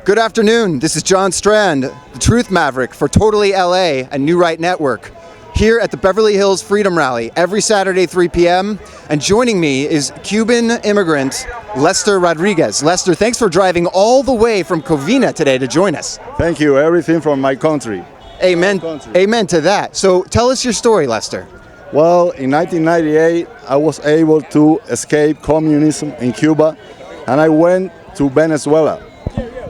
Good afternoon. This is John Strand, the Truth Maverick for Totally LA and New Right Network, here at the Beverly Hills Freedom Rally every Saturday, 3 p.m. And joining me is Cuban immigrant Hector Rodriguez. Lester, thanks for driving all the way from Covina today to join us. Thank you. Everything from my country. Amen. Amen to that. So tell us your story, Lester. Well, in 1998, I was able to escape communism in Cuba, and I went to Venezuela.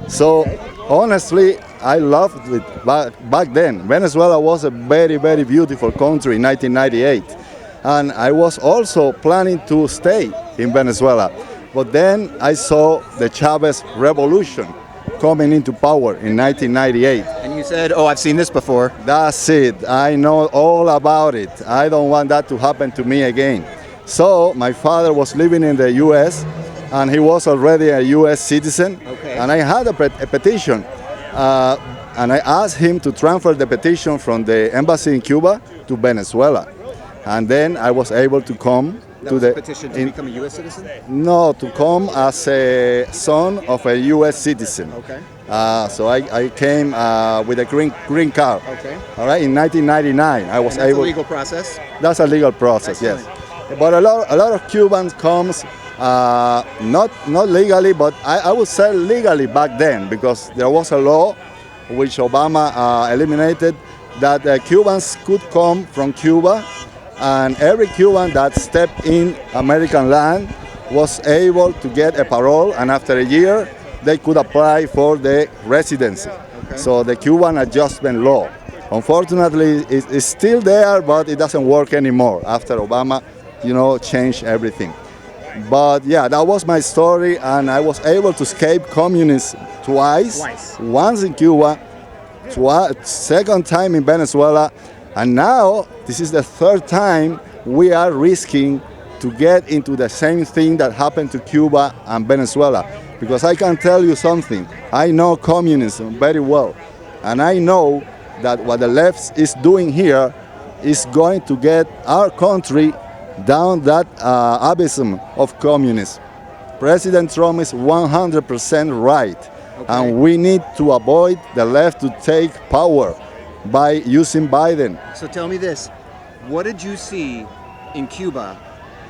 So honestly, I loved it back then. Venezuela was a very, very beautiful country in 1998. And I was also planning to stay in Venezuela. But then I saw the Chavez Revolution coming into power in 1998. And you said, oh, I've seen this before. That's it. I know all about it. I don't want that to happen to me again. So my father was living in the U.S., and he was already a U.S. citizen. Okay. And I had a petition, and I asked him to transfer the petition from the embassy in Cuba to Venezuela. And then I was able to come to the petition to become a U.S. citizen? No, to come as a son of a U.S. citizen. Okay. So I came with a green card. Okay. All right, in 1999, I was able. That's a legal process? That's a legal process, Excellent. yes. But a lot of Cubans comes not legally, but I would say legally back then, because there was a law which Obama eliminated, that Cubans could come from Cuba, and every Cuban that stepped in American land was able to get a parole, and after a year they could apply for the residency. Okay. So the Cuban adjustment law. Unfortunately, it's still there, but it doesn't work anymore after Obama, changed everything. But yeah, that was my story, and I was able to escape communism twice. Once in Cuba, second time in Venezuela, and now this is the third time we are risking to get into the same thing that happened to Cuba and Venezuela. Because I can tell you something, I know communism very well, and I know that what the left is doing here is going to get our country down that abysm of communism. President Trump is 100% right, okay. And we need to avoid the left to take power by using Biden. So tell me this, what did you see in Cuba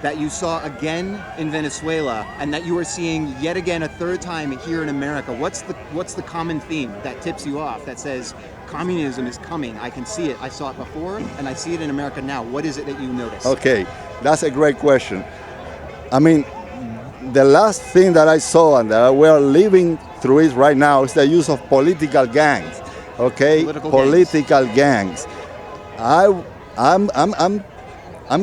that you saw again in Venezuela and that you are seeing yet again a third time here in America? What's the common theme that tips you off, that says communism is coming? I can see it. I saw it before and I see it in America now. What is it that you notice? Okay, that's a great question. I mean, the last thing that I saw and that we're living through it right now is the use of political gangs. Okay, political gangs. I'm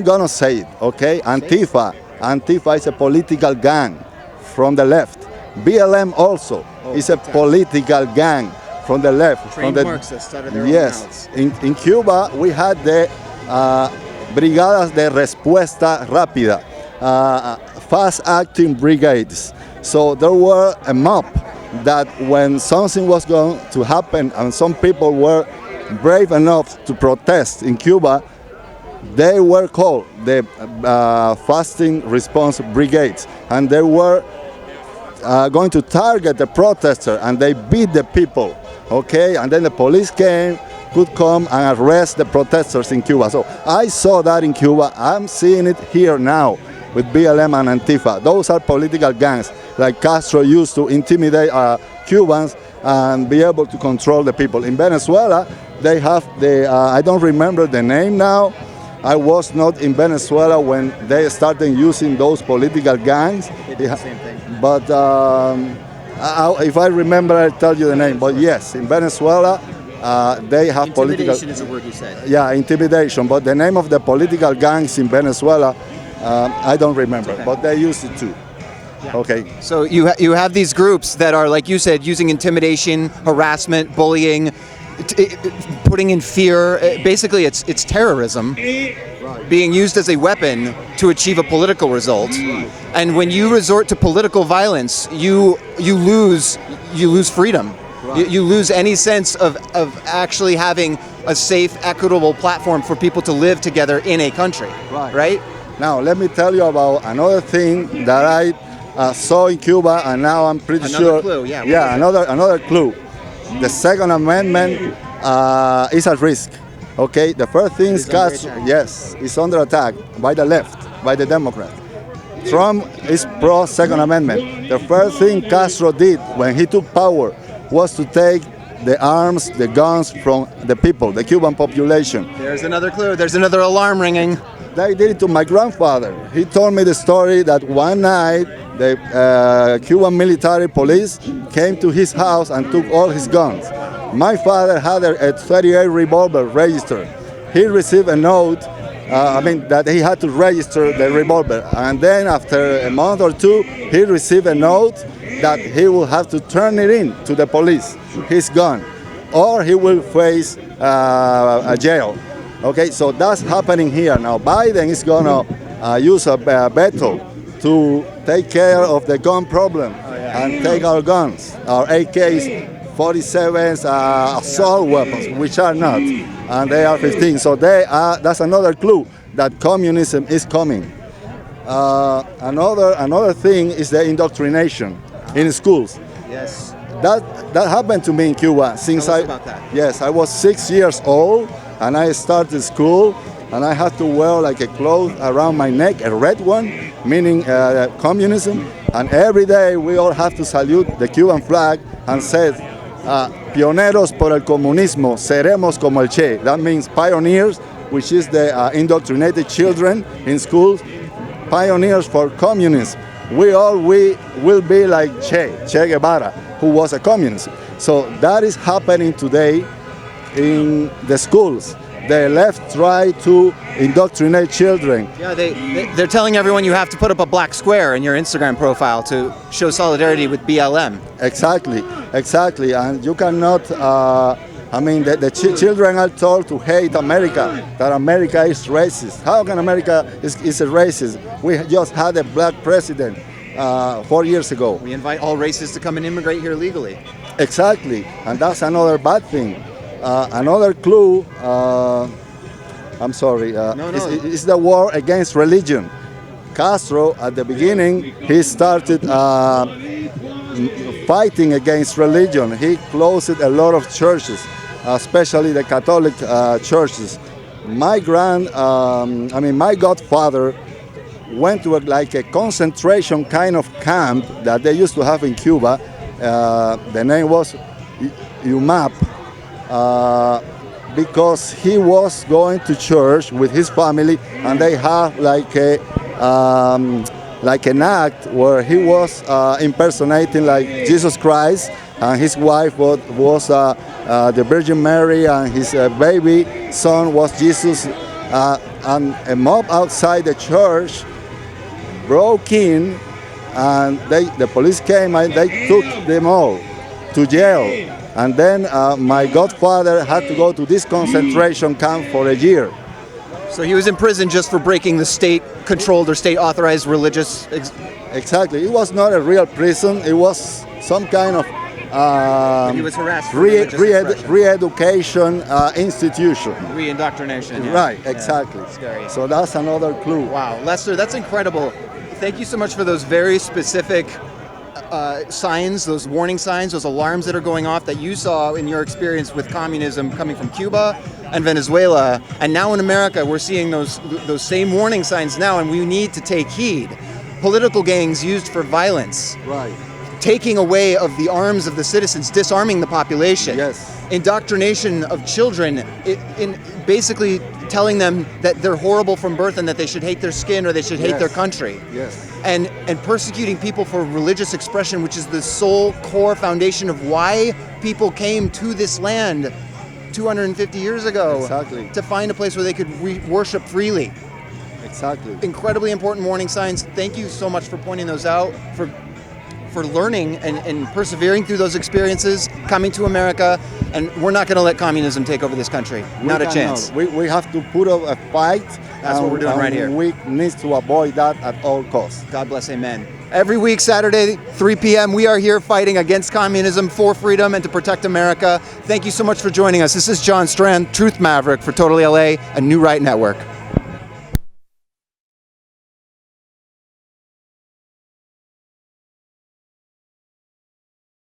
gonna say it, okay? Antifa is a political gang from the left. BLM also is a political gang from the left. Trained Marxists out of their own mouths. In Cuba, we had the Brigadas de Respuesta Rápida, fast-acting brigades. So there were a mob that when something was going to happen and some people were brave enough to protest in Cuba, they were called the fasting response brigades, and they were going to target the protester, and they beat the people, okay? And then the police could come and arrest the protesters in Cuba. So I saw that in Cuba. I'm seeing it here now with BLM and Antifa. Those are political gangs like Castro used to intimidate Cubans and be able to control the people. In Venezuela, they have the, I don't remember the name now. I was not in Venezuela when they started using those political gangs. They did the same thing. But if I remember, I'll tell you the name. But yes, in Venezuela, they have political... Intimidation is a word you said. Yeah, intimidation. But the name of the political gangs in Venezuela, I don't remember. Okay. But they used it too. Yeah. Okay. So you have these groups that are, like you said, using intimidation, harassment, bullying, putting in fear. Basically, it's terrorism being used as a weapon to achieve a political result. And when you resort to political violence, you lose freedom. You lose any sense of actually having a safe, equitable platform for people to live together in a country. Right? Now, let me tell you about another thing that I saw in Cuba, and now I'm pretty Another sure. clue, yeah. Yeah, another clue. The Second Amendment is at risk. Okay, the first thing is Castro. Yes, is under attack by the left, by the Democrats. Trump is pro Second Amendment. The first thing Castro did when he took power was to take the arms, the guns from the people, the Cuban population. There's another clue. There's another alarm ringing. They did it to my grandfather. He told me the story that one night the Cuban military police came to his house and took all his guns. My father had a 38 revolver registered. He received a note, that he had to register the revolver. And then after a month or two, he received a note that he will have to turn it in to the police, his gun, or he will face a jail. Okay, so that's happening here. Now Biden is gonna use a veto to take care of the gun problem and take our guns, our AKs, 47s, assault weapons, which are not, and they are 15. So that's another clue that communism is coming. Another thing is the indoctrination in schools. Yes. That happened to me in Cuba since Tell us about that. Yes, I was 6 years old and I started school, and I had to wear like a cloth around my neck, a red one, meaning communism. And every day we all have to salute the Cuban flag and say, "Pioneros por el comunismo, seremos como el Che." That means pioneers, which is the indoctrinated children in schools. Pioneers for communism. We will be like Che Guevara, who was a communist. So that is happening today in the schools. The left try to indoctrinate children. Yeah, they're telling everyone you have to put up a black square in your Instagram profile to show solidarity with BLM. Exactly, and you cannot. The children are told to hate America, that America is racist. How can America is a racist? We just had a black president 4 years ago. We invite all races to come and immigrate here legally. Exactly, and that's another bad thing. Another clue, I'm sorry, is the war against religion. Castro, at the beginning, he started fighting against religion. He closed a lot of churches, especially the Catholic churches. My godfather went to a concentration kind of camp that they used to have in Cuba. The name was UMAP. Because he was going to church with his family, and they have like an act where he was impersonating like Jesus Christ, and his wife was the Virgin Mary, and his baby son was Jesus. And a mob outside the church broke in, and the police came and they took them all to jail. And then my godfather had to go to this concentration camp for a year. So he was in prison just for breaking the state-controlled or state-authorized religious... Exactly. It was not a real prison. It was some kind of he was harassed for re-education institution. Re-indoctrination. Yeah. Right, exactly. Yeah. Scary. So that's another clue. Wow, Lester, that's incredible. Thank you so much for those very specific signs, those warning signs, those alarms that are going off that you saw in your experience with communism coming from Cuba and Venezuela. And now in America, we're seeing those same warning signs now, and we need to take heed. Political gangs used for violence. Right. Taking away of the arms of the citizens, disarming the population. Yes. Indoctrination of children, in basically telling them that they're horrible from birth and that they should hate their skin or they should hate their country. Yes. And persecuting people for religious expression, which is the sole core foundation of why people came to this land 250 years ago. Exactly. To find a place where they could worship freely. Exactly. Incredibly important warning signs. Thank you so much for pointing those out, for learning and persevering through those experiences, coming to America, and we're not going to let communism take over this country. Not a chance. We have to put up a fight. That's what we're doing right here. We need to avoid that at all costs. God bless, amen. Every week, Saturday, 3 p.m., we are here fighting against communism, for freedom, and to protect America. Thank you so much for joining us. This is John Strand, Truth Maverick for Totally LA and New Right Network.